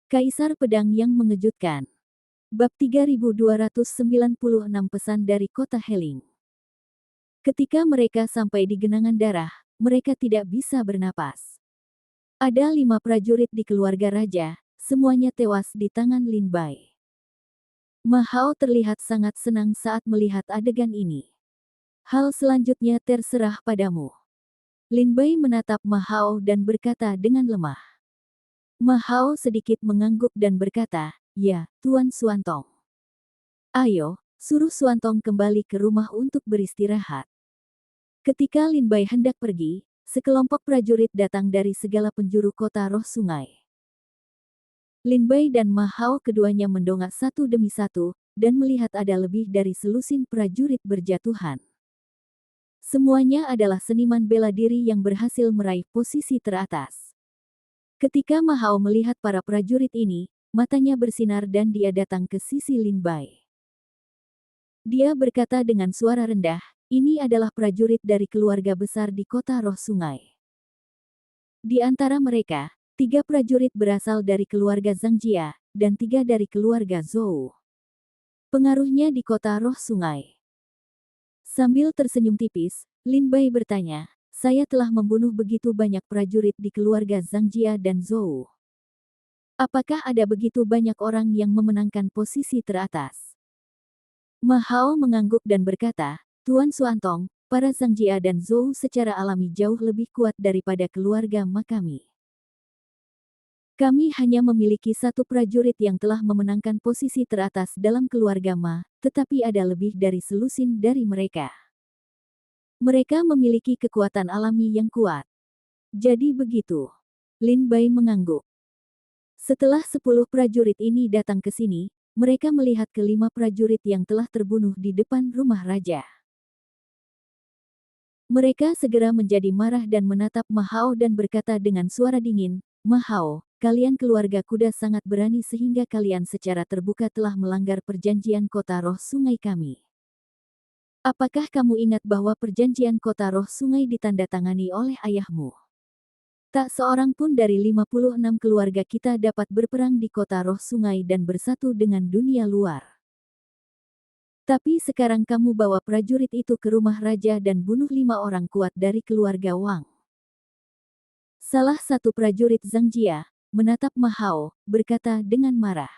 Kaisar Pedang yang Mengejutkan. Bab 3296 Pesan dari Kota Heling. Ketika mereka sampai di genangan darah, mereka tidak bisa bernapas. Ada 5 prajurit di keluarga raja, semuanya tewas di tangan Lin Bai. Ma Hao terlihat sangat senang saat melihat adegan ini. Hal selanjutnya terserah padamu. Lin Bai menatap Ma Hao dan berkata dengan lemah. Ma Hao sedikit mengangguk dan berkata, "Ya, Tuan Xuantong. Ayo, suruh Xuantong kembali ke rumah untuk beristirahat." Ketika Lin Bai hendak pergi, sekelompok prajurit datang dari segala penjuru kota roh sungai. Lin Bai dan Ma Hao keduanya mendongak satu demi satu, dan melihat ada lebih dari selusin prajurit berjatuhan. Semuanya adalah seniman bela diri yang berhasil meraih posisi teratas. Ketika Ma Hao melihat para prajurit ini, matanya bersinar dan dia datang ke sisi Lin Bai. Dia berkata dengan suara rendah, "Ini adalah prajurit dari keluarga besar di kota roh sungai. Di antara mereka, 3 prajurit berasal dari keluarga Zhang Jia, dan 3 dari keluarga Zhou. Pengaruhnya di kota roh sungai." Sambil tersenyum tipis, Lin Bai bertanya, "Saya telah membunuh begitu banyak prajurit di keluarga Zhang Jia dan Zhou. Apakah ada begitu banyak orang yang memenangkan posisi teratas?" Ma Hao mengangguk dan berkata, "Tuan Xuantong, para Zhang Jia dan Zhou secara alami jauh lebih kuat daripada keluarga Ma kami. Kami hanya memiliki 1 prajurit yang telah memenangkan posisi teratas dalam keluarga Ma, tetapi ada lebih dari selusin dari mereka. Mereka memiliki kekuatan alami yang kuat." "Jadi begitu." Lin Bai mengangguk. Setelah 10 prajurit ini datang ke sini, mereka melihat ke-5 prajurit yang telah terbunuh di depan rumah raja. Mereka segera menjadi marah dan menatap Ma Hao dan berkata dengan suara dingin, "Ma Hao, kalian keluarga kuda sangat berani sehingga kalian secara terbuka telah melanggar perjanjian kota roh sungai kami. Apakah kamu ingat bahwa perjanjian kota roh sungai ditandatangani oleh ayahmu? Tak seorang pun dari 56 keluarga kita dapat berperang di kota roh sungai dan bersatu dengan dunia luar. Tapi sekarang kamu bawa prajurit itu ke rumah raja dan bunuh 5 orang kuat dari keluarga Wang." Salah satu prajurit Zhang Jia menatap Ma Hao, berkata dengan marah.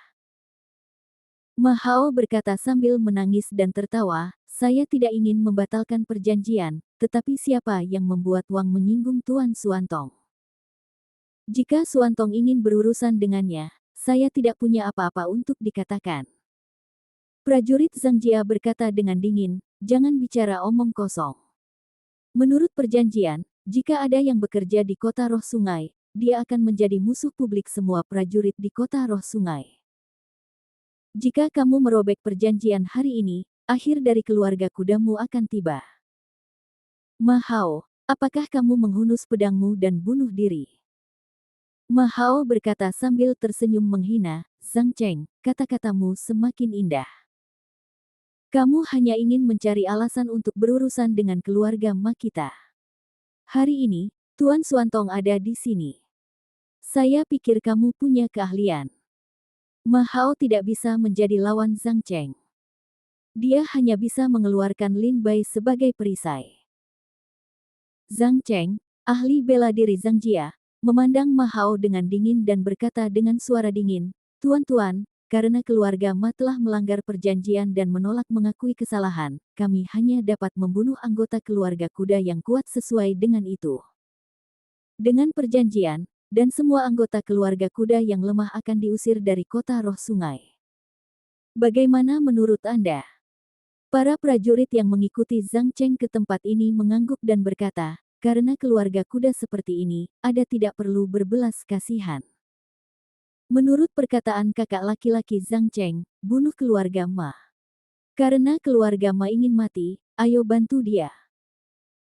Ma Hao berkata sambil menangis dan tertawa, "Saya tidak ingin membatalkan perjanjian, tetapi siapa yang membuat Wang menyinggung Tuan Xuantong? Jika Xuantong ingin berurusan dengannya, saya tidak punya apa-apa untuk dikatakan." Prajurit Zhang Jia berkata dengan dingin, "Jangan bicara omong kosong. Menurut perjanjian, jika ada yang bekerja di kota roh sungai, dia akan menjadi musuh publik semua prajurit di kota roh sungai. Jika kamu merobek perjanjian hari ini, akhir dari keluarga kudamu akan tiba. Ma Hao, apakah kamu menghunus pedangmu dan bunuh diri?" Ma Hao berkata sambil tersenyum menghina, "Zhang Cheng, kata-katamu semakin indah. Kamu hanya ingin mencari alasan untuk berurusan dengan keluarga Ma kita. Hari ini, Tuan Xuantong ada di sini. Saya pikir kamu punya keahlian." Ma Hao tidak bisa menjadi lawan Zhang Cheng. Dia hanya bisa mengeluarkan Lin Bai sebagai perisai. Zhang Cheng, ahli bela diri Zhang Jia, memandang Ma Hao dengan dingin dan berkata dengan suara dingin, "Tuan-tuan, karena keluarga Ma telah melanggar perjanjian dan menolak mengakui kesalahan, kami hanya dapat membunuh anggota keluarga kuda yang kuat sesuai dengan itu. Dengan perjanjian, dan semua anggota keluarga kuda yang lemah akan diusir dari kota roh sungai. Bagaimana menurut Anda?" Para prajurit yang mengikuti Zhang Cheng ke tempat ini mengangguk dan berkata, "Karena keluarga kuda seperti ini, ada tidak perlu berbelas kasihan. Menurut perkataan kakak laki-laki Zhang Cheng, bunuh keluarga Ma. Karena keluarga Ma ingin mati, ayo bantu dia."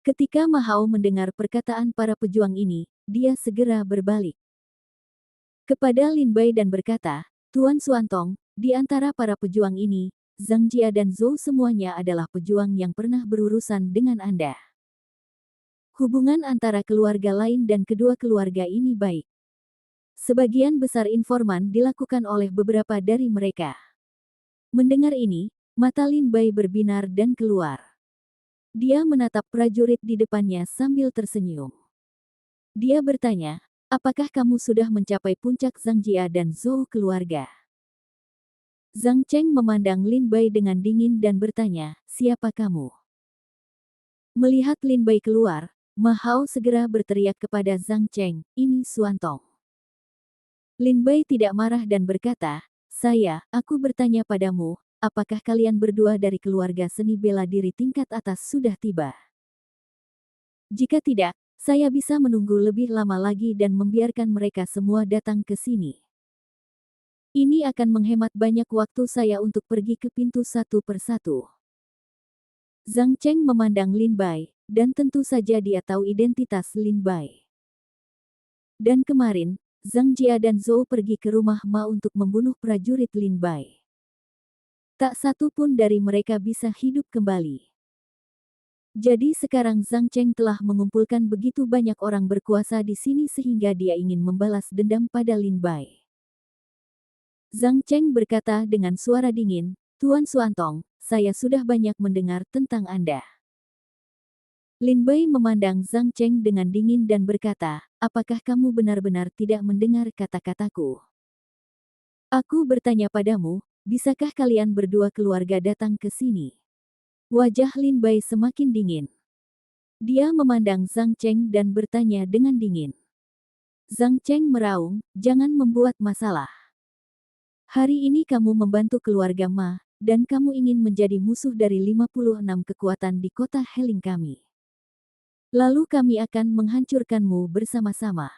Ketika Ma Hao mendengar perkataan para pejuang ini, dia segera berbalik kepada Lin Bai dan berkata, "Tuan Xuantong, di antara para pejuang ini, Zhang Jia dan Zhou semuanya adalah pejuang yang pernah berurusan dengan Anda. Hubungan antara keluarga lain dan kedua keluarga ini baik. Sebagian besar informan dilakukan oleh beberapa dari mereka. Mendengar ini, mata Lin Bai berbinar dan keluar. Dia menatap prajurit di depannya sambil tersenyum. Dia bertanya, apakah kamu sudah mencapai puncak Zhang Jia dan Zhou keluarga? Zhang Cheng memandang Lin Bai dengan dingin dan bertanya, siapa kamu? Melihat Lin Bai keluar, Ma Hao segera berteriak kepada Zhang Cheng, ini Xuantong. Lin Bai tidak marah dan berkata, aku bertanya padamu, apakah kalian berdua dari keluarga seni bela diri tingkat atas sudah tiba? Jika tidak, saya bisa menunggu lebih lama lagi dan membiarkan mereka semua datang ke sini. Ini akan menghemat banyak waktu saya untuk pergi ke pintu satu persatu. Zhang Cheng memandang Lin Bai, dan tentu saja dia tahu identitas Lin Bai. Dan kemarin, Zhang Jia dan Zhou pergi ke rumah Ma untuk membunuh prajurit Lin Bai. Tak satu pun dari mereka bisa hidup kembali. Jadi sekarang Zhang Cheng telah mengumpulkan begitu banyak orang berkuasa di sini sehingga dia ingin membalas dendam pada Lin Bai. Zhang Cheng berkata dengan suara dingin, Tuan Xuantong, saya sudah banyak mendengar tentang Anda. Lin Bai memandang Zhang Cheng dengan dingin dan berkata, apakah kamu benar-benar tidak mendengar kata-kataku? Aku bertanya padamu, bisakah kalian berdua keluarga datang ke sini? Wajah Lin Bai semakin dingin. Dia memandang Zhang Cheng dan bertanya dengan dingin. Zhang Cheng meraung, jangan membuat masalah. Hari ini kamu membantu keluarga Ma, dan kamu ingin menjadi musuh dari 56 kekuatan di kota Heling kami. Lalu kami akan menghancurkanmu bersama-sama.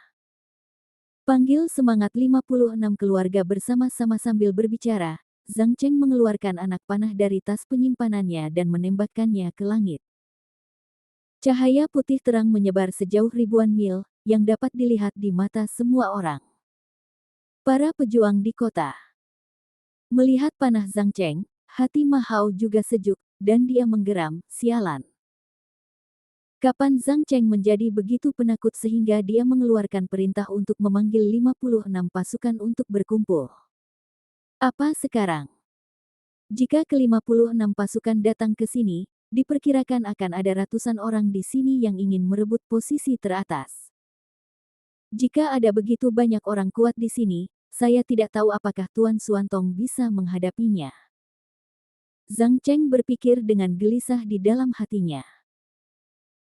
Panggil semangat 56 keluarga bersama-sama sambil berbicara, Zhang Cheng mengeluarkan anak panah dari tas penyimpanannya dan menembakkannya ke langit. Cahaya putih terang menyebar sejauh ribuan mil, yang dapat dilihat di mata semua orang. Para pejuang di kota. Melihat panah Zhang Cheng, hati Ma Hao juga sejuk, dan dia menggeram, sialan. Kapan Zhang Cheng menjadi begitu penakut sehingga dia mengeluarkan perintah untuk memanggil 56 pasukan untuk berkumpul? Apa sekarang? Jika ke-56 pasukan datang ke sini, diperkirakan akan ada ratusan orang di sini yang ingin merebut posisi teratas. Jika ada begitu banyak orang kuat di sini, saya tidak tahu apakah Tuan Xuantong bisa menghadapinya. Zhang Cheng berpikir dengan gelisah di dalam hatinya.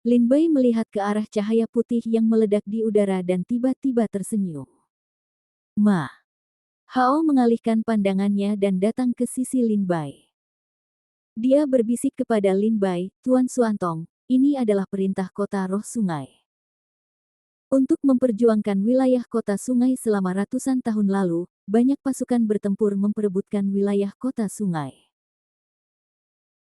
Lin Bai melihat ke arah cahaya putih yang meledak di udara dan tiba-tiba tersenyum. Ma Hao mengalihkan pandangannya dan datang ke sisi Lin Bai. Dia berbisik kepada Lin Bai, Tuan Xuantong, ini adalah perintah kota roh sungai. Untuk memperjuangkan wilayah kota sungai selama ratusan tahun lalu, banyak pasukan bertempur memperebutkan wilayah kota sungai.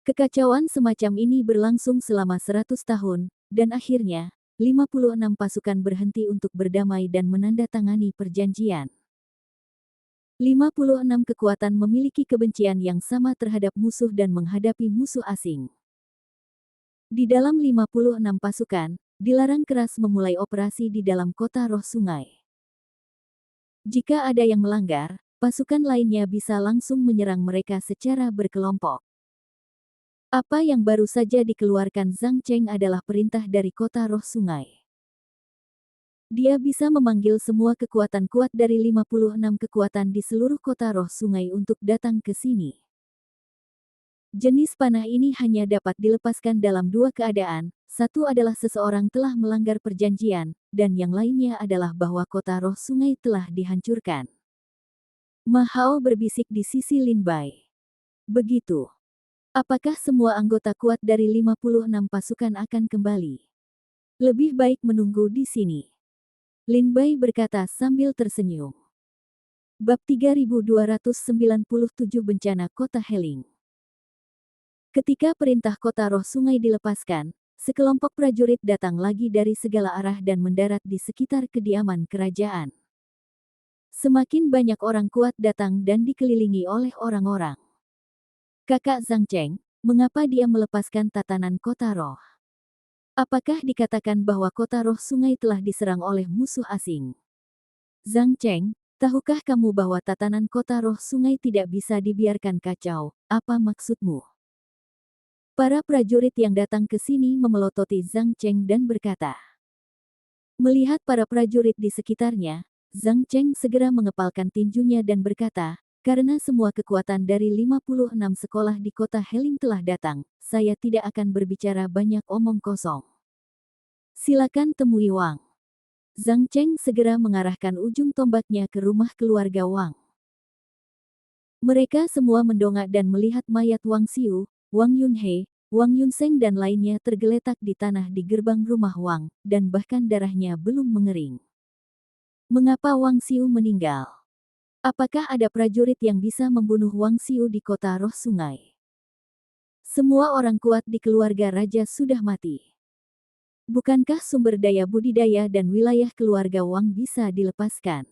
Kekacauan semacam ini berlangsung selama 100 tahun, dan akhirnya, 56 pasukan berhenti untuk berdamai dan menandatangani perjanjian. 56 kekuatan memiliki kebencian yang sama terhadap musuh dan menghadapi musuh asing. Di dalam 56 pasukan, dilarang keras memulai operasi di dalam kota roh sungai. Jika ada yang melanggar, pasukan lainnya bisa langsung menyerang mereka secara berkelompok. Apa yang baru saja dikeluarkan Zhang Cheng adalah perintah dari kota roh sungai. Dia bisa memanggil semua kekuatan kuat dari 56 kekuatan di seluruh kota roh sungai untuk datang ke sini. Jenis panah ini hanya dapat dilepaskan dalam dua keadaan, satu adalah seseorang telah melanggar perjanjian, dan yang lainnya adalah bahwa kota roh sungai telah dihancurkan. Ma Hao berbisik di sisi Lin Bai. Begitu. Apakah semua anggota kuat dari 56 pasukan akan kembali? Lebih baik menunggu di sini. Lin Bai berkata sambil tersenyum. Bab 3297 Bencana Kota Heling. Ketika perintah kota roh sungai dilepaskan, sekelompok prajurit datang lagi dari segala arah dan mendarat di sekitar kediaman kerajaan. Semakin banyak orang kuat datang dan dikelilingi oleh orang-orang. Kakak Zhang Cheng, mengapa dia melepaskan tatanan kota roh? Apakah dikatakan bahwa kota roh sungai telah diserang oleh musuh asing? Zhang Cheng, tahukah kamu bahwa tatanan kota roh sungai tidak bisa dibiarkan kacau? Apa maksudmu? Para prajurit yang datang ke sini memelototi Zhang Cheng dan berkata. Melihat para prajurit di sekitarnya, Zhang Cheng segera mengepalkan tinjunya dan berkata, karena semua kekuatan dari 56 sekolah di kota Heling telah datang, saya tidak akan berbicara banyak omong kosong. Silakan temui Wang. Zhang Cheng segera mengarahkan ujung tombaknya ke rumah keluarga Wang. Mereka semua mendongak dan melihat mayat Wang Xiu, Wang Yunhe, Wang Yunseng dan lainnya tergeletak di tanah di gerbang rumah Wang, dan bahkan darahnya belum mengering. Mengapa Wang Xiu meninggal? Apakah ada prajurit yang bisa membunuh Wang Xiu di kota roh sungai? Semua orang kuat di keluarga raja sudah mati. Bukankah sumber daya budidaya dan wilayah keluarga Wang bisa dilepaskan?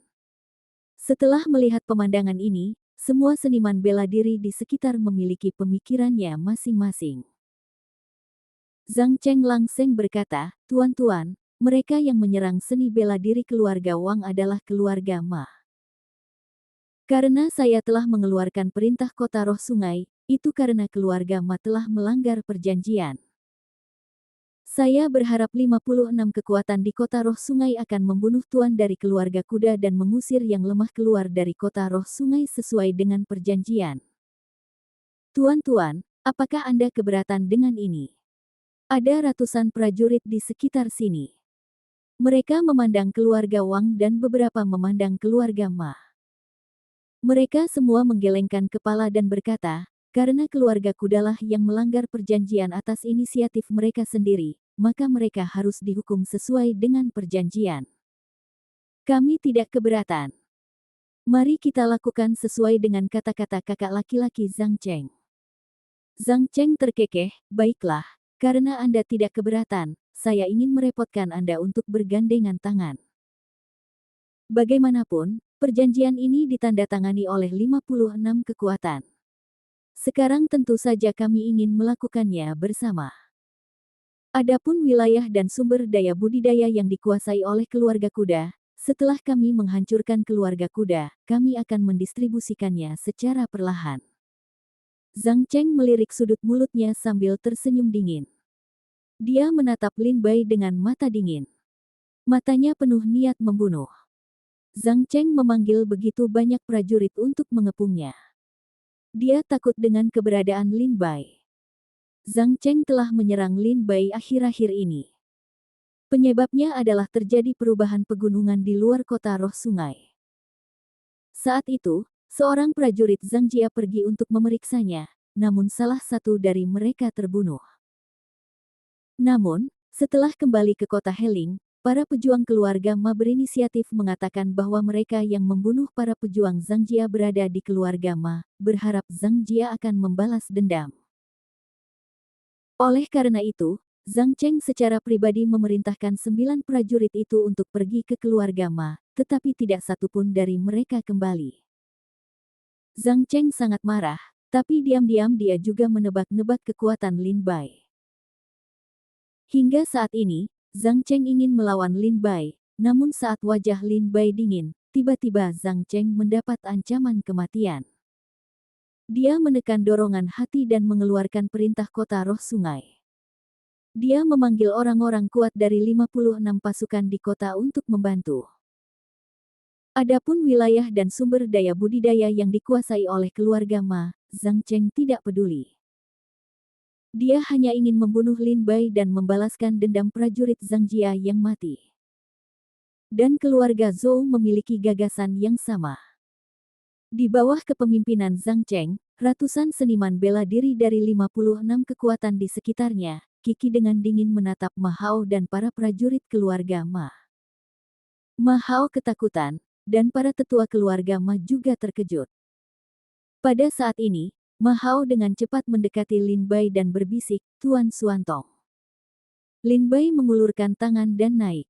Setelah melihat pemandangan ini, semua seniman bela diri di sekitar memiliki pemikirannya masing-masing. Zhang Cheng langsung berkata, "Tuan-tuan, mereka yang menyerang seni bela diri keluarga Wang adalah keluarga Ma. Karena saya telah mengeluarkan perintah kota roh sungai, itu karena keluarga Ma telah melanggar perjanjian. Saya berharap 56 kekuatan di kota roh sungai akan membunuh tuan dari keluarga kuda dan mengusir yang lemah keluar dari kota roh sungai sesuai dengan perjanjian. Tuan-tuan, apakah Anda keberatan dengan ini?" Ada ratusan prajurit di sekitar sini. Mereka memandang keluarga Wang dan beberapa memandang keluarga Ma. Mereka semua menggelengkan kepala dan berkata, karena keluarga kudalah yang melanggar perjanjian atas inisiatif mereka sendiri, maka mereka harus dihukum sesuai dengan perjanjian. Kami tidak keberatan. Mari kita lakukan sesuai dengan kata-kata kakak laki-laki Zhang Cheng. Zhang Cheng terkekeh, baiklah. Karena Anda tidak keberatan, saya ingin merepotkan Anda untuk bergandengan tangan. Bagaimanapun, perjanjian ini ditandatangani oleh 56 kekuatan. Sekarang tentu saja kami ingin melakukannya bersama. Adapun wilayah dan sumber daya budidaya yang dikuasai oleh keluarga kuda, setelah kami menghancurkan keluarga kuda, kami akan mendistribusikannya secara perlahan. Zhang Cheng melirik sudut mulutnya sambil tersenyum dingin. Dia menatap Lin Bai dengan mata dingin. Matanya penuh niat membunuh. Zhang Cheng memanggil begitu banyak prajurit untuk mengepungnya. Dia takut dengan keberadaan Lin Bai. Zhang Cheng telah menyerang Lin Bai akhir-akhir ini. Penyebabnya adalah terjadi perubahan pegunungan di luar kota roh sungai. Saat itu, seorang prajurit Zhang Jia pergi untuk memeriksanya, namun salah satu dari mereka terbunuh. Namun, setelah kembali ke kota Heling, para pejuang keluarga Ma berinisiatif mengatakan bahwa mereka yang membunuh para pejuang Zhang Jia berada di keluarga Ma, berharap Zhang Jia akan membalas dendam. Oleh karena itu, Zhang Cheng secara pribadi memerintahkan 9 prajurit itu untuk pergi ke keluarga Ma, tetapi tidak satupun dari mereka kembali. Zhang Cheng sangat marah, tapi diam-diam dia juga menebak-nebak kekuatan Lin Bai. Hingga saat ini, Zhang Cheng ingin melawan Lin Bai, namun saat wajah Lin Bai dingin, tiba-tiba Zhang Cheng mendapat ancaman kematian. Dia menekan dorongan hati dan mengeluarkan perintah kota roh sungai. Dia memanggil orang-orang kuat dari 56 pasukan di kota untuk membantu. Adapun wilayah dan sumber daya budidaya yang dikuasai oleh keluarga Ma, Zhang Cheng tidak peduli. Dia hanya ingin membunuh Lin Bai dan membalaskan dendam prajurit Zhang Jia yang mati. Dan keluarga Zhou memiliki gagasan yang sama. Di bawah kepemimpinan Zhang Cheng, ratusan seniman bela diri dari 56 kekuatan di sekitarnya, Kiki dengan dingin menatap Ma Hao dan para prajurit keluarga Ma. Ma Hao ketakutan, dan para tetua keluarga Ma juga terkejut. Pada saat ini, Ma Hao dengan cepat mendekati Lin Bai dan berbisik, "Tuan Xuantong." Lin Bai mengulurkan tangan dan naik.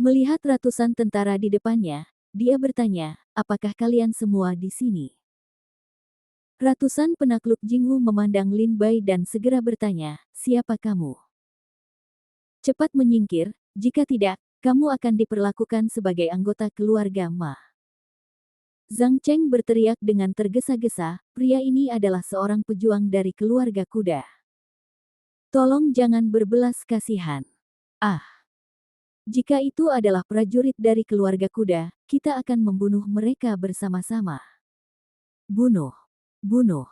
Melihat ratusan tentara di depannya, dia bertanya, "Apakah kalian semua di sini?" Ratusan penakluk Jinghu memandang Lin Bai dan segera bertanya, "Siapa kamu?" Cepat menyingkir, jika tidak, kamu akan diperlakukan sebagai anggota keluarga Ma. Zhang Cheng berteriak dengan tergesa-gesa, pria ini adalah seorang pejuang dari keluarga kuda. Tolong jangan berbelas kasihan. Ah, jika itu adalah prajurit dari keluarga kuda, kita akan membunuh mereka bersama-sama. Bunuh. Bunuh.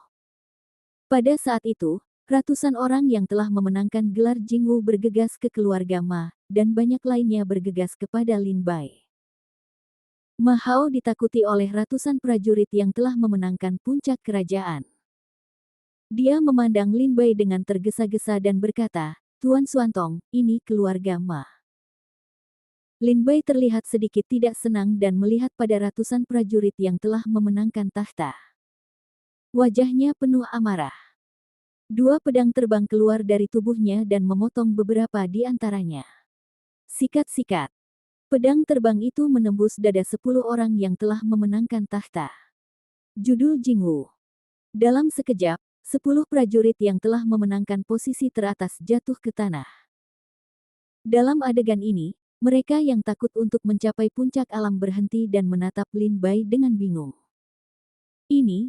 Pada saat itu, ratusan orang yang telah memenangkan gelar Jingwu bergegas ke keluarga Ma, dan banyak lainnya bergegas kepada Lin Bai. Ma Hao ditakuti oleh ratusan prajurit yang telah memenangkan puncak kerajaan. Dia memandang Lin Bai dengan tergesa-gesa dan berkata, Tuan Xuantong, ini keluarga Ma. Lin Bai terlihat sedikit tidak senang dan melihat pada ratusan prajurit yang telah memenangkan tahta. Wajahnya penuh amarah. Dua pedang terbang keluar dari tubuhnya dan memotong beberapa di antaranya. Sikat-sikat. Pedang terbang itu menembus dada 10 orang yang telah memenangkan tahta. Judul Jingwu. Dalam sekejap, 10 prajurit yang telah memenangkan posisi teratas jatuh ke tanah. Dalam adegan ini, mereka yang takut untuk mencapai puncak alam berhenti dan menatap Lin Bai dengan bingung. Ini.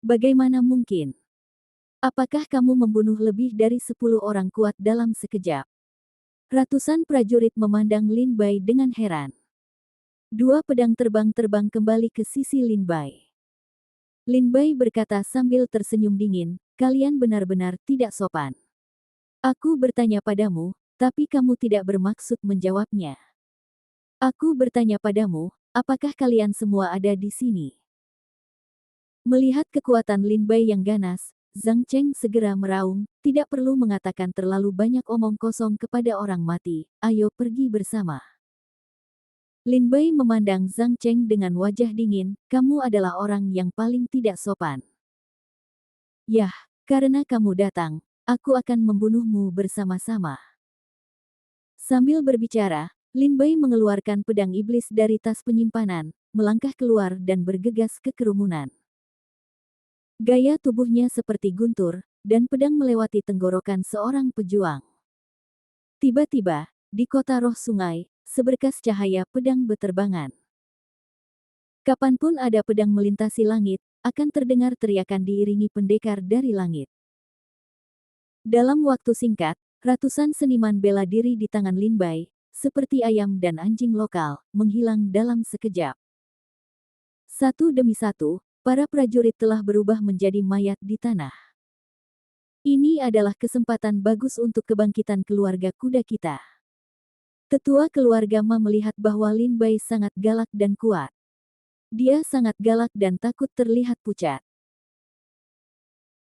Bagaimana mungkin? Apakah kamu membunuh lebih dari 10 orang kuat dalam sekejap? Ratusan prajurit memandang Lin Bai dengan heran. Dua pedang terbang kembali ke sisi Lin Bai. Lin Bai berkata sambil tersenyum dingin, kalian benar-benar tidak sopan. Aku bertanya padamu, tapi kamu tidak bermaksud menjawabnya. Aku bertanya padamu, apakah kalian semua ada di sini? Melihat kekuatan Lin Bai yang ganas, Zhang Cheng segera meraung, tidak perlu mengatakan terlalu banyak omong kosong kepada orang mati, ayo pergi bersama. Lin Bai memandang Zhang Cheng dengan wajah dingin, kamu adalah orang yang paling tidak sopan. Yah, karena kamu datang, aku akan membunuhmu bersama-sama. Sambil berbicara, Lin Bai mengeluarkan pedang iblis dari tas penyimpanan, melangkah keluar dan bergegas ke kerumunan. Gaya tubuhnya seperti guntur, dan pedang melewati tenggorokan seorang pejuang. Tiba-tiba, di kota roh sungai, seberkas cahaya pedang beterbangan. Kapanpun ada pedang melintasi langit, akan terdengar teriakan diiringi pendekar dari langit. Dalam waktu singkat, ratusan seniman bela diri di tangan Lin Bai, seperti ayam dan anjing lokal, menghilang dalam sekejap. Satu demi satu, para prajurit telah berubah menjadi mayat di tanah. Ini adalah kesempatan bagus untuk kebangkitan keluarga kuda kita. Tetua keluarga Ma melihat bahwa Lin Bai sangat galak dan kuat. Dia sangat galak dan takut terlihat pucat.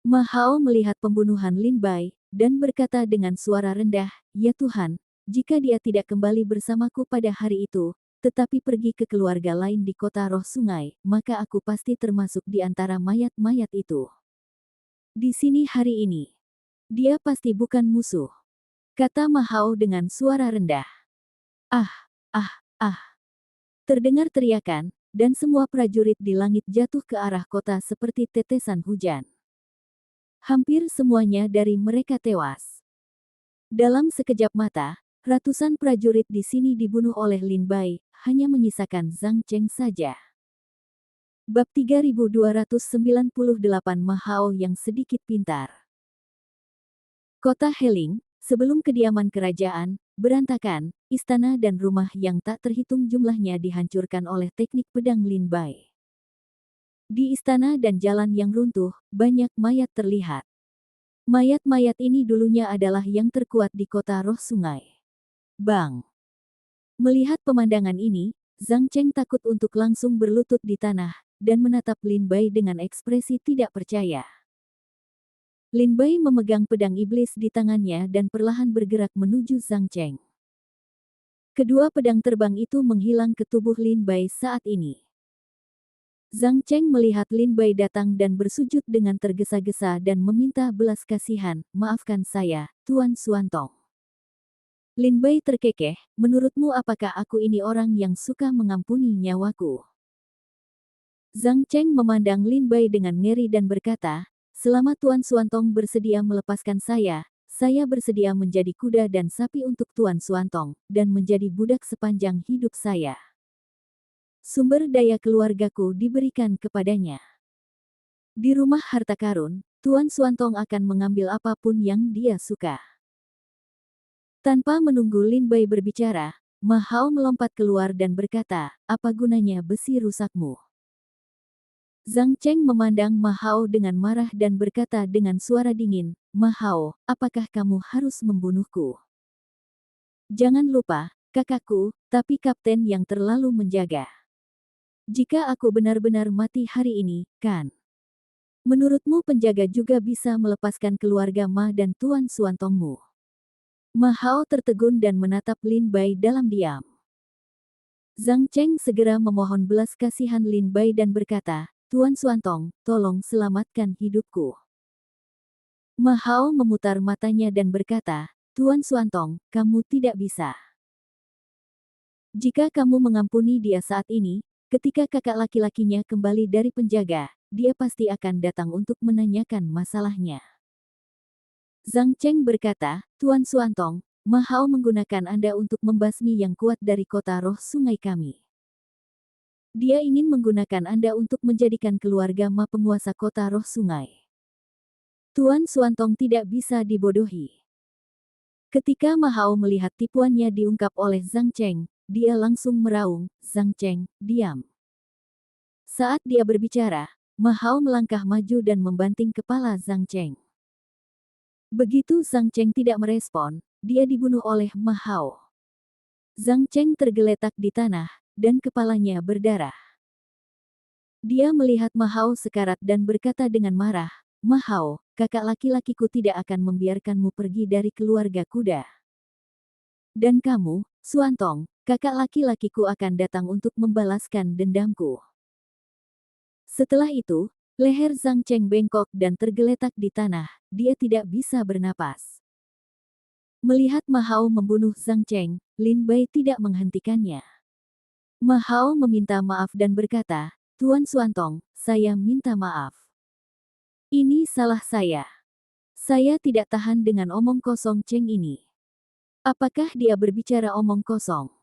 Ma Hao melihat pembunuhan Lin Bai, dan berkata dengan suara rendah, ya Tuhan, jika dia tidak kembali bersamaku pada hari itu, tetapi pergi ke keluarga lain di kota roh sungai, maka aku pasti termasuk di antara mayat-mayat itu. Di sini hari ini. Dia pasti bukan musuh. Kata Ma Hao dengan suara rendah. Ah. Terdengar teriakan, dan semua prajurit di langit jatuh ke arah kota seperti tetesan hujan. Hampir semuanya dari mereka tewas. Dalam sekejap mata, ratusan prajurit di sini dibunuh oleh Lin Bai, hanya menyisakan Zhang Cheng saja. Bab 3298 Ma Hao yang sedikit pintar. Kota Heling, sebelum kediaman kerajaan, berantakan, istana dan rumah yang tak terhitung jumlahnya dihancurkan oleh teknik pedang Lin Bai. Di istana dan jalan yang runtuh, banyak mayat terlihat. Mayat-mayat ini dulunya adalah yang terkuat di kota roh sungai. Bang! Melihat pemandangan ini, Zhang Cheng takut untuk langsung berlutut di tanah, dan menatap Lin Bai dengan ekspresi tidak percaya. Lin Bai memegang pedang iblis di tangannya dan perlahan bergerak menuju Zhang Cheng. Kedua pedang terbang itu menghilang ke tubuh Lin Bai saat ini. Zhang Cheng melihat Lin Bai datang dan bersujud dengan tergesa-gesa dan meminta belas kasihan, maafkan saya, Tuan Xuantong. Lin Bai terkekeh, menurutmu apakah aku ini orang yang suka mengampuni nyawaku? Zhang Cheng memandang Lin Bai dengan ngeri dan berkata, selama Tuan Xuantong bersedia melepaskan saya saya bersedia menjadi kuda dan sapi untuk Tuan Suantong, dan menjadi budak sepanjang hidup saya. Sumber daya keluargaku diberikan kepadanya. Di rumah harta karun, Tuan Suantong akan mengambil apapun yang dia suka. Tanpa menunggu Lin Bai berbicara, Ma Hao melompat keluar dan berkata, apa gunanya besi rusakmu? Zhang Cheng memandang Ma Hao dengan marah dan berkata dengan suara dingin, Ma Hao, apakah kamu harus membunuhku? Jangan lupa, kakakku, tapi kapten yang terlalu menjaga. Jika aku benar-benar mati hari ini, kan? Menurutmu penjaga juga bisa melepaskan keluarga Ma dan Tuan Suantongmu? Ma Hao tertegun dan menatap Lin Bai dalam diam. Zhang Cheng segera memohon belas kasihan Lin Bai dan berkata, Tuan Suantong, tolong selamatkan hidupku. Ma Hao memutar matanya dan berkata, Tuan Suantong, kamu tidak bisa. Jika kamu mengampuni dia saat ini, ketika kakak laki-lakinya kembali dari penjaga, dia pasti akan datang untuk menanyakan masalahnya. Zhang Cheng berkata, Tuan Suantong, Ma Hao menggunakan Anda untuk membasmi yang kuat dari kota roh sungai kami. Dia ingin menggunakan Anda untuk menjadikan keluarga Ma penguasa kota roh sungai. Tuan Suantong tidak bisa dibodohi. Ketika Ma Hao melihat tipuannya diungkap oleh Zhang Cheng, dia langsung meraung, Zhang Cheng, diam. Saat dia berbicara, Ma Hao melangkah maju dan membanting kepala Zhang Cheng. Begitu Zhang Cheng tidak merespon, dia dibunuh oleh Ma Hao. Zhang Cheng tergeletak di tanah, dan kepalanya berdarah. Dia melihat Ma Hao sekarat dan berkata dengan marah, Ma Hao, kakak laki-lakiku tidak akan membiarkanmu pergi dari keluarga kuda. Dan kamu, Suantong, kakak laki-lakiku akan datang untuk membalaskan dendamku. Setelah itu, leher Zhang Cheng bengkok dan tergeletak di tanah, dia tidak bisa bernapas. Melihat Ma Hao membunuh Zhang Cheng, Lin Bai tidak menghentikannya. Ma Hao meminta maaf dan berkata, Tuan Suantong, saya minta maaf. Ini salah saya. Saya tidak tahan dengan omong kosong Cheng ini. Apakah dia berbicara omong kosong?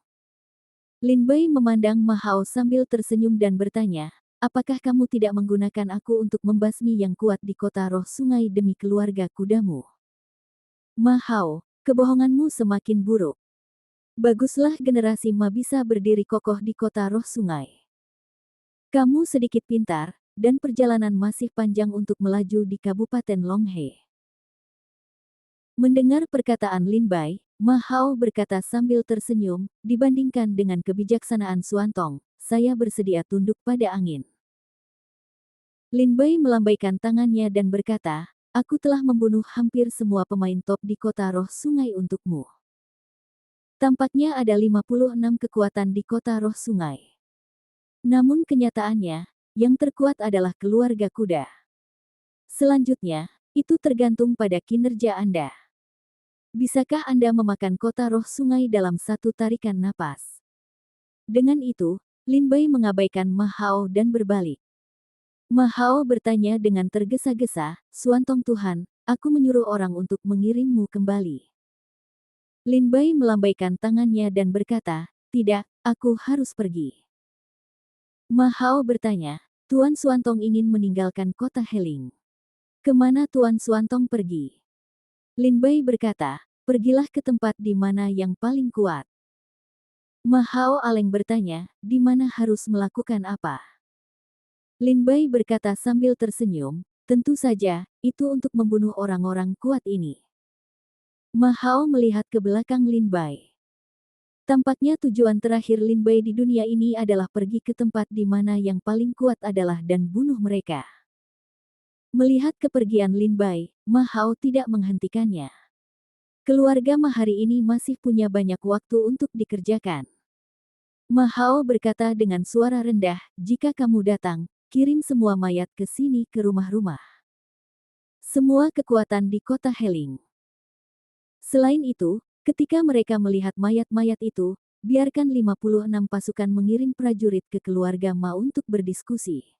Lin Bai memandang Ma Hao sambil tersenyum dan bertanya, apakah kamu tidak menggunakan aku untuk membasmi yang kuat di kota roh sungai demi keluarga kudamu? Ma Hao, kebohonganmu semakin buruk. Baguslah generasi Ma bisa berdiri kokoh di kota roh sungai. Kamu sedikit pintar, dan perjalanan masih panjang untuk melaju di Kabupaten Longhe. Mendengar perkataan Lin Bai, Ma Hao berkata sambil tersenyum, dibandingkan dengan kebijaksanaan Suantong, saya bersedia tunduk pada angin. Lin Bai melambaikan tangannya dan berkata, aku telah membunuh hampir semua pemain top di kota roh sungai untukmu. Tampaknya ada 56 kekuatan di kota roh sungai. Namun kenyataannya, yang terkuat adalah keluarga kuda. Selanjutnya, itu tergantung pada kinerja Anda. Bisakah Anda memakan kota roh sungai dalam satu tarikan napas? Dengan itu, Lin Bai mengabaikan Ma Hao dan berbalik. Ma Hao bertanya dengan tergesa-gesa, Suantong Tuhan, aku menyuruh orang untuk mengirimmu kembali. Lin Bai melambaikan tangannya dan berkata, tidak, aku harus pergi. Ma Hao bertanya, Tuan Suantong ingin meninggalkan kota Heling. Kemana Tuan Suantong pergi? Lin Bai berkata, pergilah ke tempat di mana yang paling kuat. Ma Hao aleng bertanya, di mana harus melakukan apa? Lin Bai berkata sambil tersenyum, tentu saja, itu untuk membunuh orang-orang kuat ini. Ma Hao melihat ke belakang Lin Bai. Tampaknya tujuan terakhir Lin Bai di dunia ini adalah pergi ke tempat di mana yang paling kuat adalah dan bunuh mereka. Melihat kepergian Lin Bai, Ma Hao tidak menghentikannya. Keluarga Ma hari ini masih punya banyak waktu untuk dikerjakan. Ma Hao berkata dengan suara rendah, jika kamu datang, kirim semua mayat ke sini ke rumah-rumah. Semua kekuatan di kota Heling. Selain itu, ketika mereka melihat mayat-mayat itu, biarkan 56 pasukan mengirim prajurit ke keluarga Ma untuk berdiskusi.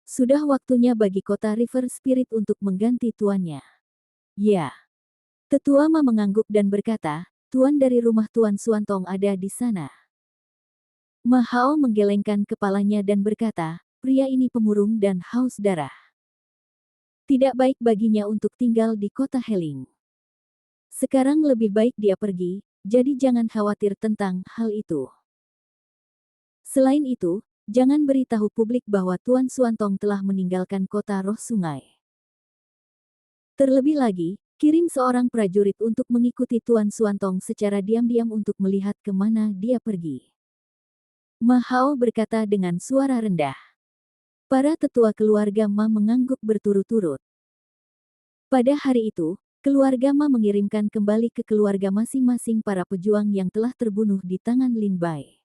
Sudah waktunya bagi kota River Spirit untuk mengganti tuannya. Ya. Tetua Ma mengangguk dan berkata, "Tuan dari rumah Tuan Suantong ada di sana." Ma Hao menggelengkan kepalanya dan berkata, "Pria ini pemurung dan haus darah. Tidak baik baginya untuk tinggal di kota Heling. Sekarang lebih baik dia pergi, jadi jangan khawatir tentang hal itu. Selain itu, jangan beritahu publik bahwa Tuan Suantong telah meninggalkan kota Roh Sungai. Terlebih lagi, kirim seorang prajurit untuk mengikuti Tuan Suantong secara diam-diam untuk melihat kemana dia pergi." Ma Hao berkata dengan suara rendah. Para tetua keluarga Ma mengangguk berturut-turut. Pada hari itu, keluarga Ma mengirimkan kembali ke keluarga masing-masing para pejuang yang telah terbunuh di tangan Lin Bai.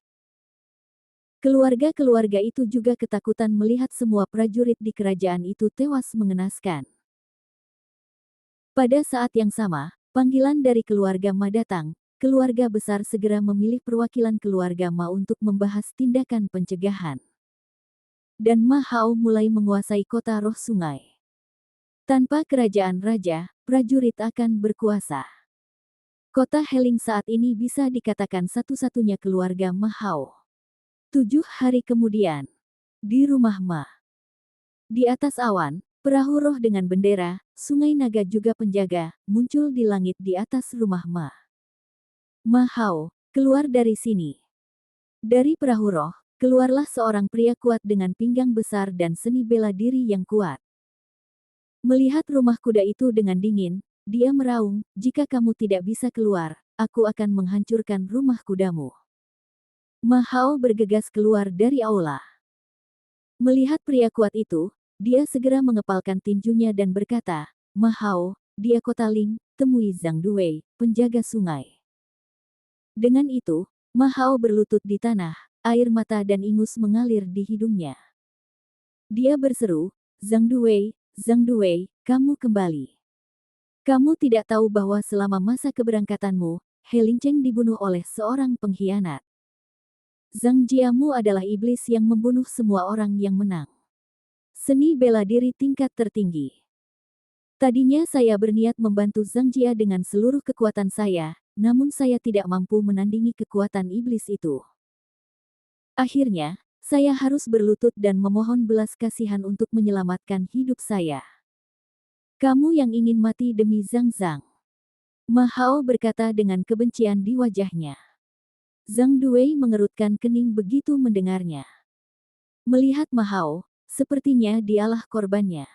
Keluarga-keluarga itu juga ketakutan melihat semua prajurit di kerajaan itu tewas mengenaskan. Pada saat yang sama, panggilan dari keluarga Ma datang. Keluarga besar segera memilih perwakilan keluarga Ma untuk membahas tindakan pencegahan. Dan Ma Hao mulai menguasai kota Roh Sungai. Tanpa kerajaan raja, prajurit akan berkuasa. Kota Heling saat ini bisa dikatakan satu-satunya keluarga Ma Hao. 7 hari kemudian, di rumah Ma. Di atas awan, perahu roh dengan bendera, sungai naga juga penjaga, muncul di langit di atas rumah Ma. Ma Hao, keluar dari sini. Dari perahu roh, keluarlah seorang pria kuat dengan pinggang besar dan seni bela diri yang kuat. Melihat rumah kuda itu dengan dingin, dia meraung, "Jika kamu tidak bisa keluar, aku akan menghancurkan rumah kudamu." Ma Hao bergegas keluar dari aula. Melihat pria kuat itu, dia segera mengepalkan tinjunya dan berkata, "Ma Hao, dia kota Ling, temui Zhang Duwei, penjaga sungai." Dengan itu, Ma Hao berlutut di tanah, air mata dan ingus mengalir di hidungnya. Dia berseru, Zhang Duwei, kamu kembali. Kamu tidak tahu bahwa selama masa keberangkatanmu, He Lingcheng dibunuh oleh seorang pengkhianat. Zhang Jiamu adalah iblis yang membunuh semua orang yang menang. Seni bela diri tingkat tertinggi. Tadinya saya berniat membantu Zhang Jia dengan seluruh kekuatan saya, namun saya tidak mampu menandingi kekuatan iblis itu. Akhirnya, saya harus berlutut dan memohon belas kasihan untuk menyelamatkan hidup saya. Kamu yang ingin mati demi Zhang. Ma Hao berkata dengan kebencian di wajahnya. Zhang Duwei mengerutkan kening begitu mendengarnya. Melihat Ma Hao, sepertinya dialah korbannya.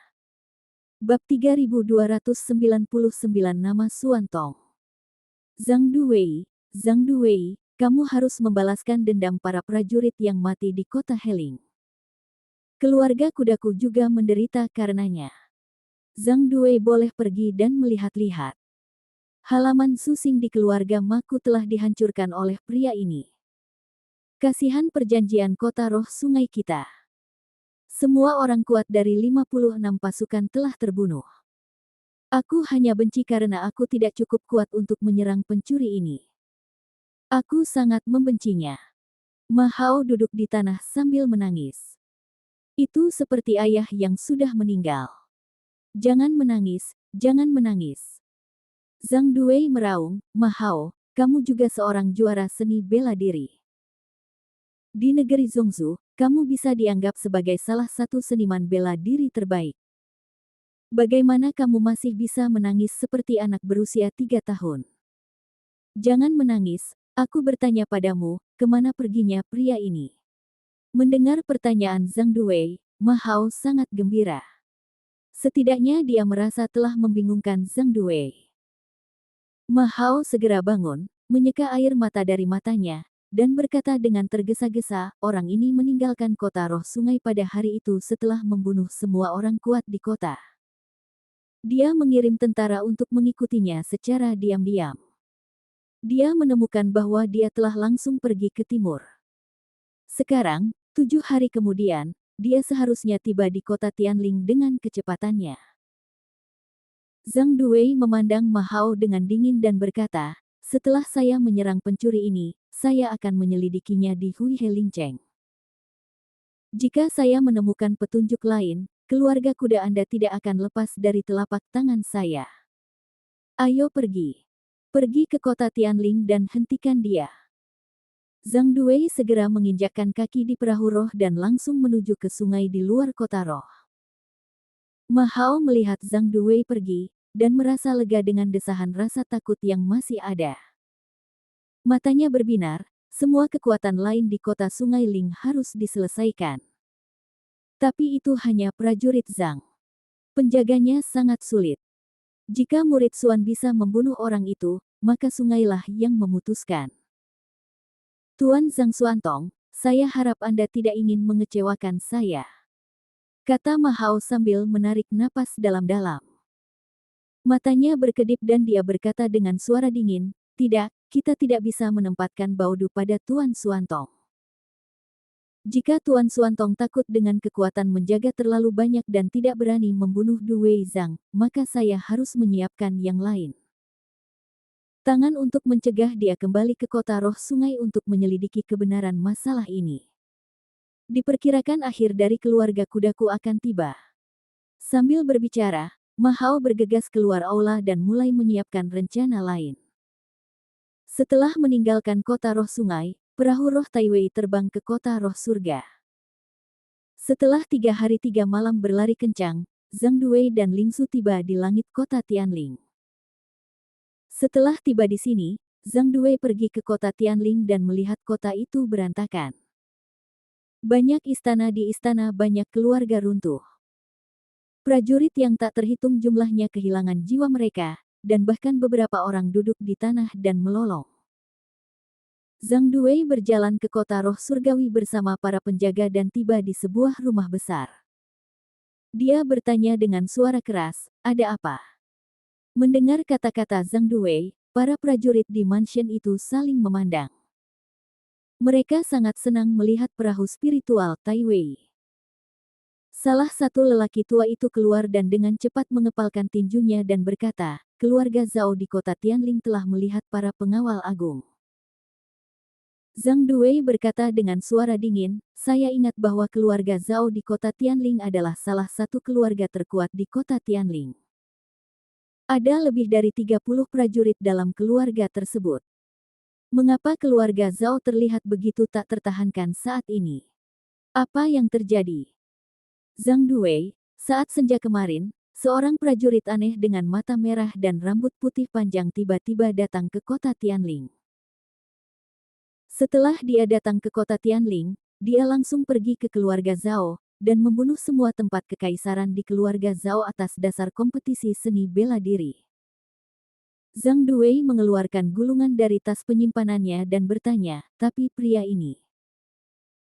Bab 3299 Nama Suantong. Zhang Duwei, kamu harus membalaskan dendam para prajurit yang mati di kota Heling. Keluarga kudaku juga menderita karenanya. Zhang Duwei boleh pergi dan melihat-lihat. Halaman susing di keluarga Maku telah dihancurkan oleh pria ini. Kasihan perjanjian kota roh sungai kita. Semua orang kuat dari 56 pasukan telah terbunuh. Aku hanya benci karena aku tidak cukup kuat untuk menyerang pencuri ini. Aku sangat membencinya. Ma Hao duduk di tanah sambil menangis. Itu seperti ayah yang sudah meninggal. Jangan menangis, jangan menangis. Zhang Duwei meraung, Ma Hao, kamu juga seorang juara seni bela diri. Di negeri Zhongzhou, kamu bisa dianggap sebagai salah satu seniman bela diri terbaik. Bagaimana kamu masih bisa menangis seperti anak berusia 3 tahun? Jangan menangis, aku bertanya padamu, kemana perginya pria ini? Mendengar pertanyaan Zhang Duwei, Ma Hao sangat gembira. Setidaknya dia merasa telah membingungkan Zhang Duwei. Ma Hao segera bangun, menyeka air mata dari matanya, dan berkata dengan tergesa-gesa, orang ini meninggalkan kota roh sungai pada hari itu setelah membunuh semua orang kuat di kota. Dia mengirim tentara untuk mengikutinya secara diam-diam. Dia menemukan bahwa dia telah langsung pergi ke timur. Sekarang, 7 hari kemudian, dia seharusnya tiba di kota Tianling dengan kecepatannya. Zhang Duwei memandang Ma Hao dengan dingin dan berkata, setelah saya menyerang pencuri ini, saya akan menyelidikinya di Hui He Lingcheng. Jika saya menemukan petunjuk lain, keluarga kuda Anda tidak akan lepas dari telapak tangan saya. Ayo pergi. Pergi ke kota Tianling dan hentikan dia. Zhang Duwei segera menginjakkan kaki di perahu roh dan langsung menuju ke sungai di luar kota roh. Ma Hao melihat Zhang Duwei pergi, dan merasa lega dengan desahan rasa takut yang masih ada. Matanya berbinar, semua kekuatan lain di kota Sungai Ling harus diselesaikan. Tapi itu hanya prajurit Zhang. Penjaganya sangat sulit. Jika murid Xuan bisa membunuh orang itu, maka sungailah yang memutuskan. Tuan Zhang Xuantong, saya harap Anda tidak ingin mengecewakan saya. Kata Ma Hao sambil menarik napas dalam-dalam. Matanya berkedip dan dia berkata dengan suara dingin, tidak, kita tidak bisa menempatkan Baudu pada Tuan Xuantong. Jika Tuan Xuantong takut dengan kekuatan menjaga terlalu banyak dan tidak berani membunuh Du Wei Zhang, maka saya harus menyiapkan yang lain. Tangan untuk mencegah dia kembali ke kota roh sungai untuk menyelidiki kebenaran masalah ini. Diperkirakan akhir dari keluarga kudaku akan tiba. Sambil berbicara, Ma Hao bergegas keluar aula dan mulai menyiapkan rencana lain. Setelah meninggalkan kota roh sungai, perahu roh Taiwei terbang ke kota roh surga. Setelah 3 hari 3 malam berlari kencang, Zhang Duwei dan Ling Su tiba di langit kota Tianling. Setelah tiba di sini, Zhang Duwei pergi ke kota Tianling dan melihat kota itu berantakan. Banyak istana di istana, banyak keluarga runtuh. Prajurit yang tak terhitung jumlahnya kehilangan jiwa mereka, dan bahkan beberapa orang duduk di tanah dan melolong. Zhang Duwei berjalan ke kota roh surgawi bersama para penjaga dan tiba di sebuah rumah besar. Dia bertanya dengan suara keras, "Ada apa?" Mendengar kata-kata Zhang Duwei, para prajurit di mansion itu saling memandang. Mereka sangat senang melihat perahu spiritual Taiwei. Salah satu lelaki tua itu keluar dan dengan cepat mengepalkan tinjunya dan berkata, "Keluarga Zhao di kota Tianling telah melihat para pengawal agung." Zhang Duwei berkata dengan suara dingin, "Saya ingat bahwa keluarga Zhao di kota Tianling adalah salah satu keluarga terkuat di kota Tianling. Ada lebih dari 30 prajurit dalam keluarga tersebut. Mengapa keluarga Zhao terlihat begitu tak tertahankan saat ini? Apa yang terjadi?" Zhang Duwei, saat senja kemarin, seorang prajurit aneh dengan mata merah dan rambut putih panjang tiba-tiba datang ke kota Tianling. Setelah dia datang ke kota Tianling, dia langsung pergi ke keluarga Zhao, dan membunuh semua tempat kekaisaran di keluarga Zhao atas dasar kompetisi seni bela diri. Zhang Duwei mengeluarkan gulungan dari tas penyimpanannya dan bertanya, "Tapi pria ini?"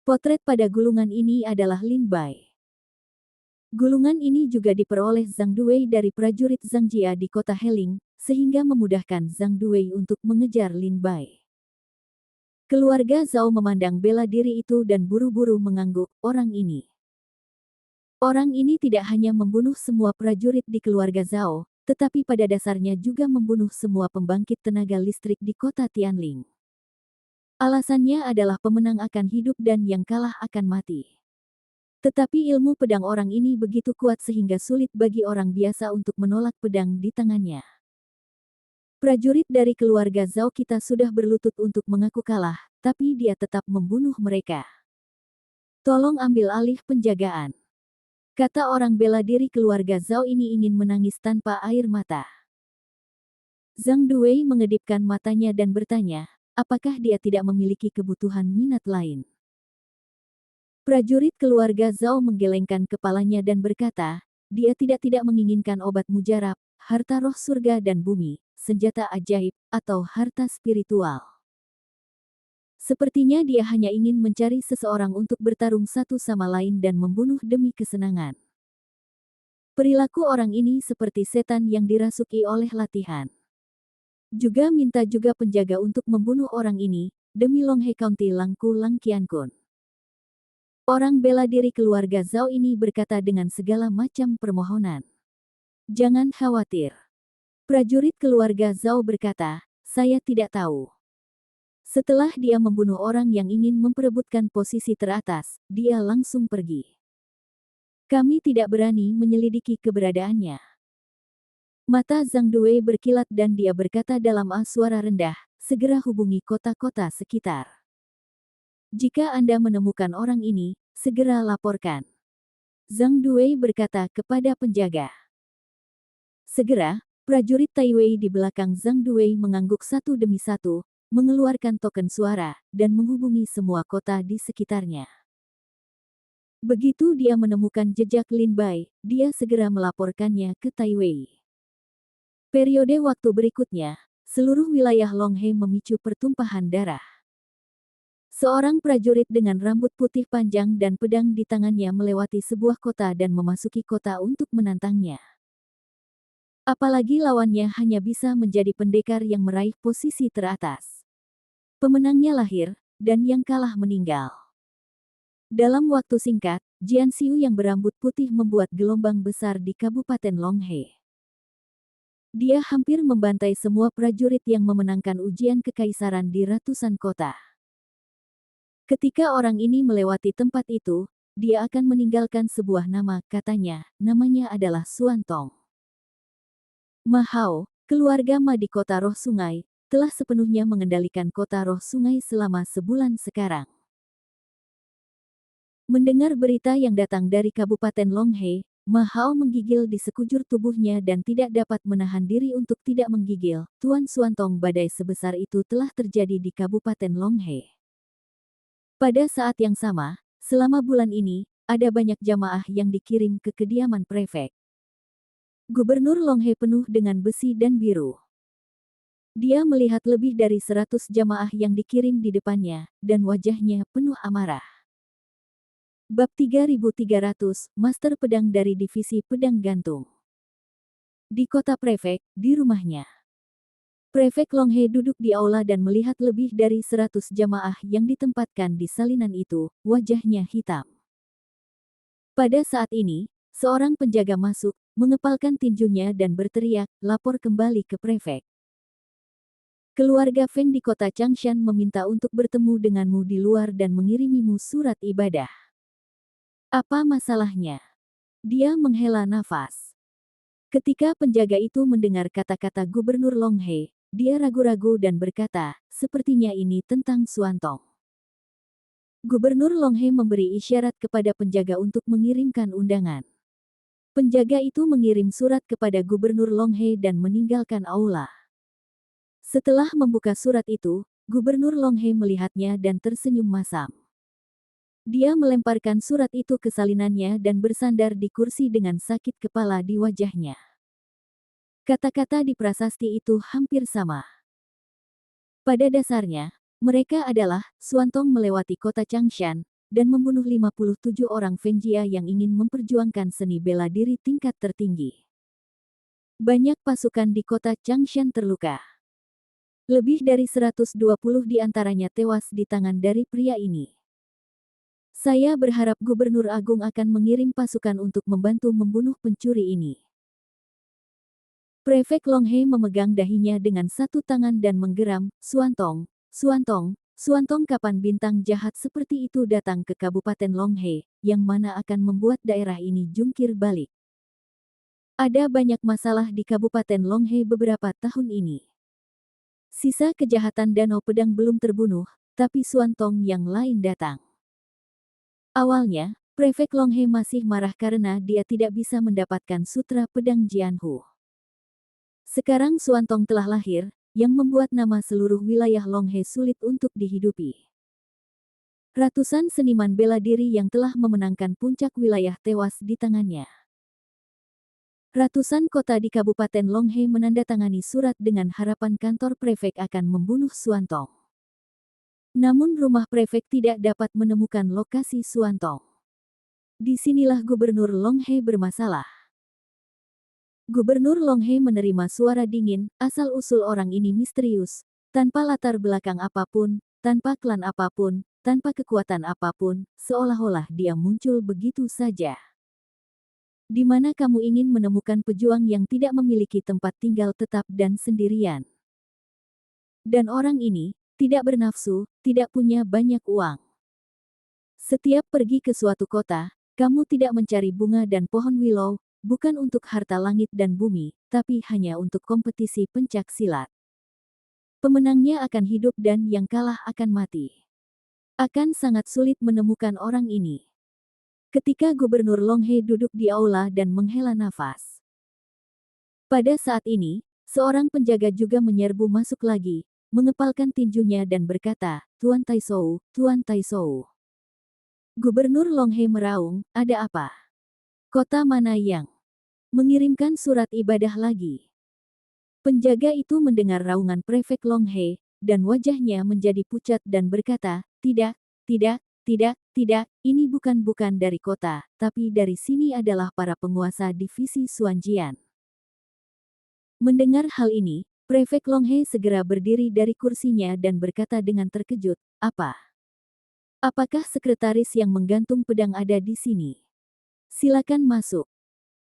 Potret pada gulungan ini adalah Lin Bai. Gulungan ini juga diperoleh Zhang Duwei dari prajurit Zhang Jia di kota Heling, sehingga memudahkan Zhang Duwei untuk mengejar Lin Bai. Keluarga Zhao memandang bela diri itu dan buru-buru mengangguk, "Orang ini. Orang ini tidak hanya membunuh semua prajurit di keluarga Zhao, tetapi pada dasarnya juga membunuh semua pembangkit tenaga listrik di kota Tianling. Alasannya adalah pemenang akan hidup dan yang kalah akan mati. Tetapi ilmu pedang orang ini begitu kuat sehingga sulit bagi orang biasa untuk menolak pedang di tangannya. Prajurit dari keluarga Zhao kita sudah berlutut untuk mengaku kalah, tapi dia tetap membunuh mereka. Tolong ambil alih penjagaan." Kata orang bela diri keluarga Zhao ini ingin menangis tanpa air mata. Zhang Duwei mengedipkan matanya dan bertanya, apakah dia tidak memiliki kebutuhan minat lain? Prajurit keluarga Zhao menggelengkan kepalanya dan berkata, dia tidak menginginkan obat mujarab, harta roh surga dan bumi, senjata ajaib, atau harta spiritual. Sepertinya dia hanya ingin mencari seseorang untuk bertarung satu sama lain dan membunuh demi kesenangan. Perilaku orang ini seperti setan yang dirasuki oleh latihan. Juga minta penjaga untuk membunuh orang ini, demi Longhe County Langku Lang Qiankun. Orang bela diri keluarga Zhao ini berkata dengan segala macam permohonan. "Jangan khawatir." Prajurit keluarga Zhao berkata, "Saya tidak tahu." Setelah dia membunuh orang yang ingin memperebutkan posisi teratas, dia langsung pergi. "Kami tidak berani menyelidiki keberadaannya." Mata Zhang Dui berkilat dan dia berkata dalam suara rendah, segera hubungi kota-kota sekitar. Jika Anda menemukan orang ini, segera laporkan. Zhang Dui berkata kepada penjaga. Segera, prajurit Taiwei di belakang Zhang Dui mengangguk satu demi satu, mengeluarkan token suara, dan menghubungi semua kota di sekitarnya. Begitu dia menemukan jejak Lin Bai, dia segera melaporkannya ke Taiwei. Periode waktu berikutnya, seluruh wilayah Longhe memicu pertumpahan darah. Seorang prajurit dengan rambut putih panjang dan pedang di tangannya melewati sebuah kota dan memasuki kota untuk menantangnya. Apalagi lawannya hanya bisa menjadi pendekar yang meraih posisi teratas. Pemenangnya lahir, dan yang kalah meninggal. Dalam waktu singkat, Jian Xiu yang berambut putih membuat gelombang besar di Kabupaten Longhe. Dia hampir membantai semua prajurit yang memenangkan ujian kekaisaran di ratusan kota. Ketika orang ini melewati tempat itu, dia akan meninggalkan sebuah nama, katanya, namanya adalah Xuantong. Ma Hao, keluarga Ma di kota Roh Sungai, telah sepenuhnya mengendalikan kota Roh Sungai selama sebulan sekarang. Mendengar berita yang datang dari Kabupaten Longhe, Ma Hao menggigil di sekujur tubuhnya dan tidak dapat menahan diri untuk tidak menggigil. Tuan Xuantong, badai sebesar itu telah terjadi di Kabupaten Longhe. Pada saat yang sama, selama bulan ini, ada banyak jamaah yang dikirim ke kediaman prefek. Gubernur Longhe penuh dengan besi dan biru. Dia melihat lebih dari 100 jamaah yang dikirim di depannya, dan wajahnya penuh amarah. Bab 3300, Master Pedang dari Divisi Pedang Gantung. Di kota prefek, di rumahnya. Prefek Longhe duduk di aula dan melihat lebih dari 100 jamaah yang ditempatkan di salinan itu, wajahnya hitam. Pada saat ini, seorang penjaga masuk, mengepalkan tinjunya dan berteriak, lapor kembali ke prefek. Keluarga Feng di kota Changshan meminta untuk bertemu denganmu di luar dan mengirimimu surat ibadah. Apa masalahnya? Dia menghela nafas. Ketika penjaga itu mendengar kata-kata Gubernur Longhe, dia ragu-ragu dan berkata, sepertinya ini tentang Xuantong. Gubernur Longhe memberi isyarat kepada penjaga untuk mengirimkan undangan. Penjaga itu mengirim surat kepada Gubernur Longhe dan meninggalkan aula. Setelah membuka surat itu, Gubernur Longhe melihatnya dan tersenyum masam. Dia melemparkan surat itu ke salinannya dan bersandar di kursi dengan sakit kepala di wajahnya. Kata-kata di prasasti itu hampir sama. Pada dasarnya, mereka adalah Xuantong melewati kota Changshan dan membunuh 57 orang Fengjia yang ingin memperjuangkan seni bela diri tingkat tertinggi. Banyak pasukan di kota Changshan terluka. Lebih dari 120 di antaranya tewas di tangan dari pria ini. Saya berharap Gubernur Agung akan mengirim pasukan untuk membantu membunuh pencuri ini. Prefek Longhe memegang dahinya dengan satu tangan dan menggeram, Xuantong, Xuantong, Xuantong, kapan bintang jahat seperti itu datang ke Kabupaten Longhe, yang mana akan membuat daerah ini jungkir balik. Ada banyak masalah di Kabupaten Longhe beberapa tahun ini. Sisa kejahatan Danau Pedang belum terbunuh, tapi Xuantong yang lain datang. Awalnya, Prefek Longhe masih marah karena dia tidak bisa mendapatkan sutra pedang Jianhu. Sekarang Xuantong telah lahir, yang membuat nama seluruh wilayah Longhe sulit untuk dihidupi. Ratusan seniman bela diri yang telah memenangkan puncak wilayah tewas di tangannya. Ratusan kota di Kabupaten Longhe menandatangani surat dengan harapan kantor prefek akan membunuh Xuantong. Namun rumah prefek tidak dapat menemukan lokasi Xuantong. Disinilah Gubernur Longhe bermasalah. Gubernur Longhe menerima suara dingin, asal-usul orang ini misterius, tanpa latar belakang apapun, tanpa klan apapun, tanpa kekuatan apapun, seolah-olah dia muncul begitu saja. Di mana kamu ingin menemukan pejuang yang tidak memiliki tempat tinggal tetap dan sendirian? Dan orang ini tidak bernafsu, tidak punya banyak uang. Setiap pergi ke suatu kota, kamu tidak mencari bunga dan pohon willow, bukan untuk harta langit dan bumi, tapi hanya untuk kompetisi pencak silat. Pemenangnya akan hidup dan yang kalah akan mati. Akan sangat sulit menemukan orang ini. Ketika Gubernur Longhe duduk di aula dan menghela nafas. Pada saat ini, seorang penjaga juga menyerbu masuk lagi, mengepalkan tinjunya dan berkata, Tuan Taisou, Tuan Taisou. Gubernur Longhe meraung, ada apa? Kota mana yang mengirimkan surat ibadah lagi? Penjaga itu mendengar raungan prefek Longhe, dan wajahnya menjadi pucat dan berkata, tidak, tidak, ini bukan dari kota, tapi dari sini adalah para penguasa divisi Suanjian. Mendengar hal ini, prefek Longhe segera berdiri dari kursinya dan berkata dengan terkejut, apa? Apakah sekretaris yang menggantung pedang ada di sini? Silakan masuk.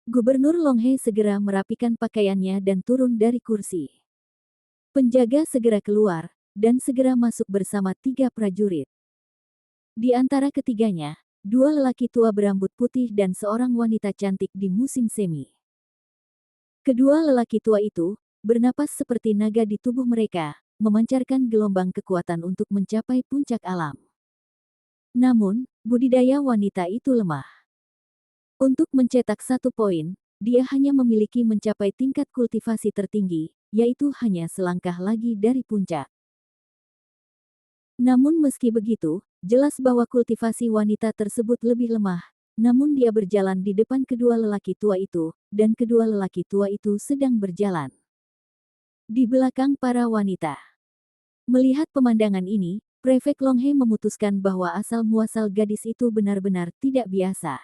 Gubernur Longhe segera merapikan pakaiannya dan turun dari kursi. Penjaga segera keluar, dan segera masuk bersama 3 prajurit. Di antara ketiganya, 2 lelaki tua berambut putih dan seorang wanita cantik di musim semi. Kedua lelaki tua itu, bernapas seperti naga di tubuh mereka, memancarkan gelombang kekuatan untuk mencapai puncak alam. Namun, budidaya wanita itu lemah. Untuk mencetak 1 poin, dia hanya memiliki mencapai tingkat kultivasi tertinggi, yaitu hanya selangkah lagi dari puncak. Namun meski begitu, jelas bahwa kultivasi wanita tersebut lebih lemah, namun dia berjalan di depan kedua lelaki tua itu, dan kedua lelaki tua itu sedang berjalan di belakang para wanita. Melihat pemandangan ini, Prefek Longhe memutuskan bahwa asal-muasal gadis itu benar-benar tidak biasa.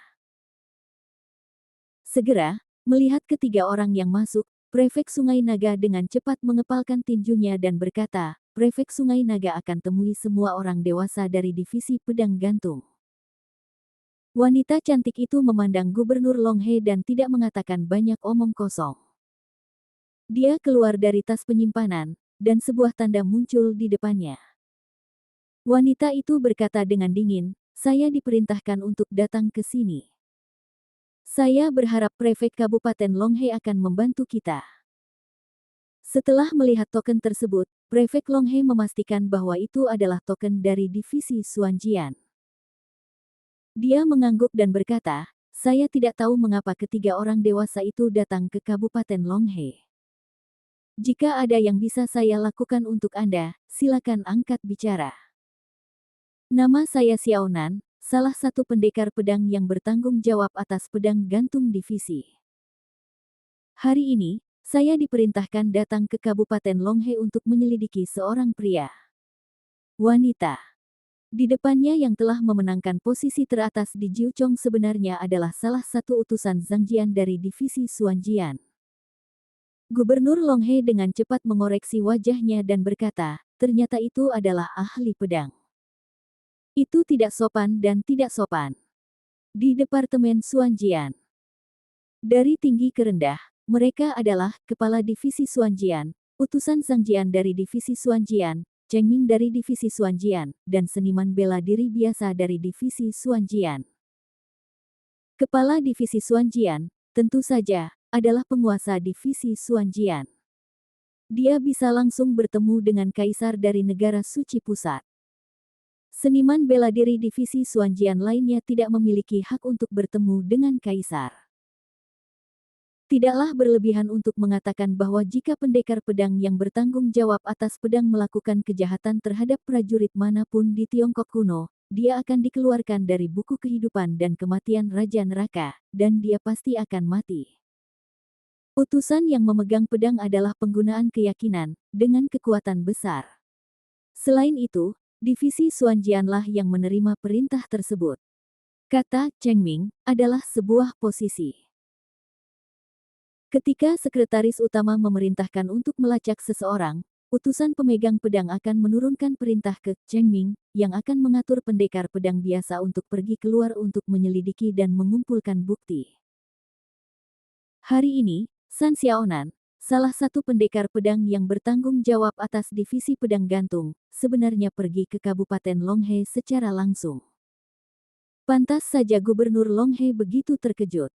Segera, melihat ketiga orang yang masuk, Prefek Sungai Naga dengan cepat mengepalkan tinjunya dan berkata, Prefek Sungai Naga akan temui semua orang dewasa dari divisi pedang gantung. Wanita cantik itu memandang Gubernur Longhe dan tidak mengatakan banyak omong kosong. Dia keluar dari tas penyimpanan, dan sebuah tanda muncul di depannya. Wanita itu berkata dengan dingin, saya diperintahkan untuk datang ke sini. Saya berharap prefek Kabupaten Longhe akan membantu kita. Setelah melihat token tersebut, Prefek Longhe memastikan bahwa itu adalah token dari divisi Suanjian. Dia mengangguk dan berkata, saya tidak tahu mengapa ketiga orang dewasa itu datang ke Kabupaten Longhe. Jika ada yang bisa saya lakukan untuk Anda, silakan angkat bicara. Nama saya Xiaonan, salah satu pendekar pedang yang bertanggung jawab atas pedang gantung divisi. Hari ini, saya diperintahkan datang ke Kabupaten Longhe untuk menyelidiki seorang pria. Wanita. Di depannya yang telah memenangkan posisi teratas di Jiuchong sebenarnya adalah salah satu utusan Zhangjian dari divisi Suanjian. Gubernur Longhe dengan cepat mengoreksi wajahnya dan berkata, ternyata itu adalah ahli pedang. Itu tidak sopan dan tidak sopan. Di Departemen Suanjian. Dari tinggi ke rendah, mereka adalah Kepala Divisi Suanjian, Utusan Zhangjian dari Divisi Suanjian, Chengming dari Divisi Suanjian, dan seniman bela diri biasa dari Divisi Suanjian. Kepala Divisi Suanjian, tentu saja, adalah penguasa Divisi Suanjian. Dia bisa langsung bertemu dengan kaisar dari negara suci pusat. Seniman bela diri divisi Suanjian lainnya tidak memiliki hak untuk bertemu dengan kaisar. Tidaklah berlebihan untuk mengatakan bahwa jika pendekar pedang yang bertanggung jawab atas pedang melakukan kejahatan terhadap prajurit manapun di Tiongkok kuno, dia akan dikeluarkan dari buku kehidupan dan kematian Raja Neraka, dan dia pasti akan mati. Utusan yang memegang pedang adalah penggunaan keyakinan, dengan kekuatan besar. Selain itu, divisi Suanjianlah yang menerima perintah tersebut. Kata Chengming, adalah sebuah posisi. Ketika sekretaris utama memerintahkan untuk melacak seseorang, utusan pemegang pedang akan menurunkan perintah ke Chengming, yang akan mengatur pendekar pedang biasa untuk pergi keluar untuk menyelidiki dan mengumpulkan bukti. Hari ini, San Xiaonan, salah satu pendekar pedang yang bertanggung jawab atas divisi pedang gantung, sebenarnya pergi ke Kabupaten Longhe secara langsung. Pantas saja Gubernur Longhe begitu terkejut.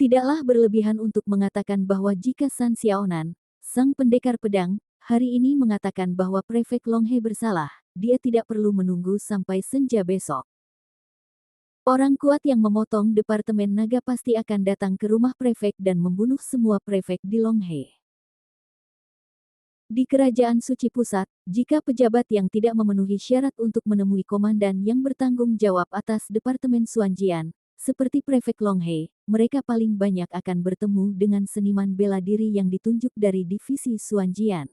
Tidaklah berlebihan untuk mengatakan bahwa jika San Xiaonan, sang pendekar pedang, hari ini mengatakan bahwa Prefek Longhe bersalah, dia tidak perlu menunggu sampai senja besok. Orang kuat yang memotong Departemen Naga pasti akan datang ke rumah prefek dan membunuh semua prefek di Longhe. Di Kerajaan Suci Pusat, jika pejabat yang tidak memenuhi syarat untuk menemui komandan yang bertanggung jawab atas Departemen Xuanjian, seperti Prefek Longhe, mereka paling banyak akan bertemu dengan seniman bela diri yang ditunjuk dari divisi Xuanjian.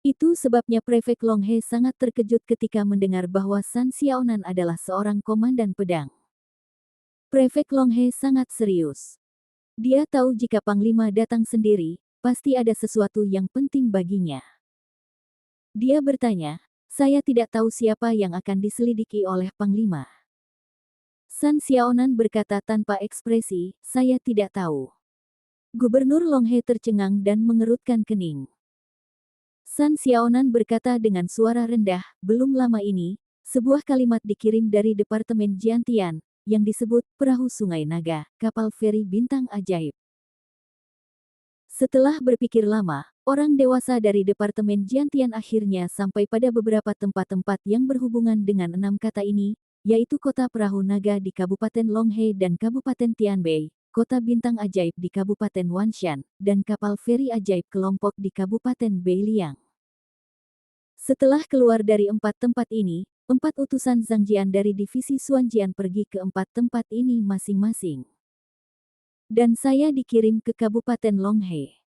Itu sebabnya Prefek Longhe sangat terkejut ketika mendengar bahwa San Xiaonan adalah seorang komandan pedang. Prefek Longhe sangat serius. Dia tahu jika Panglima datang sendiri, pasti ada sesuatu yang penting baginya. Dia bertanya, "Saya tidak tahu siapa yang akan diselidiki oleh Panglima." San Xiaonan berkata tanpa ekspresi, "Saya tidak tahu." Gubernur Longhe tercengang dan mengerutkan kening. San Xiaonan berkata dengan suara rendah, "Belum lama ini, sebuah kalimat dikirim dari Departemen Jiantian, yang disebut Perahu Sungai Naga, kapal feri bintang ajaib." Setelah berpikir lama, orang dewasa dari Departemen Jiantian akhirnya sampai pada beberapa tempat-tempat yang berhubungan dengan 6 kata ini, yaitu Kota Perahu Naga di Kabupaten Longhe dan Kabupaten Tianbei, Kota Bintang Ajaib di Kabupaten Wanshan, dan Kapal Feri Ajaib Kelompok di Kabupaten Beiliang. Setelah keluar dari 4 tempat ini, 4 utusan Zhangjian dari divisi Xuanjian pergi ke 4 tempat ini masing-masing. Dan saya dikirim ke Kabupaten Longhe.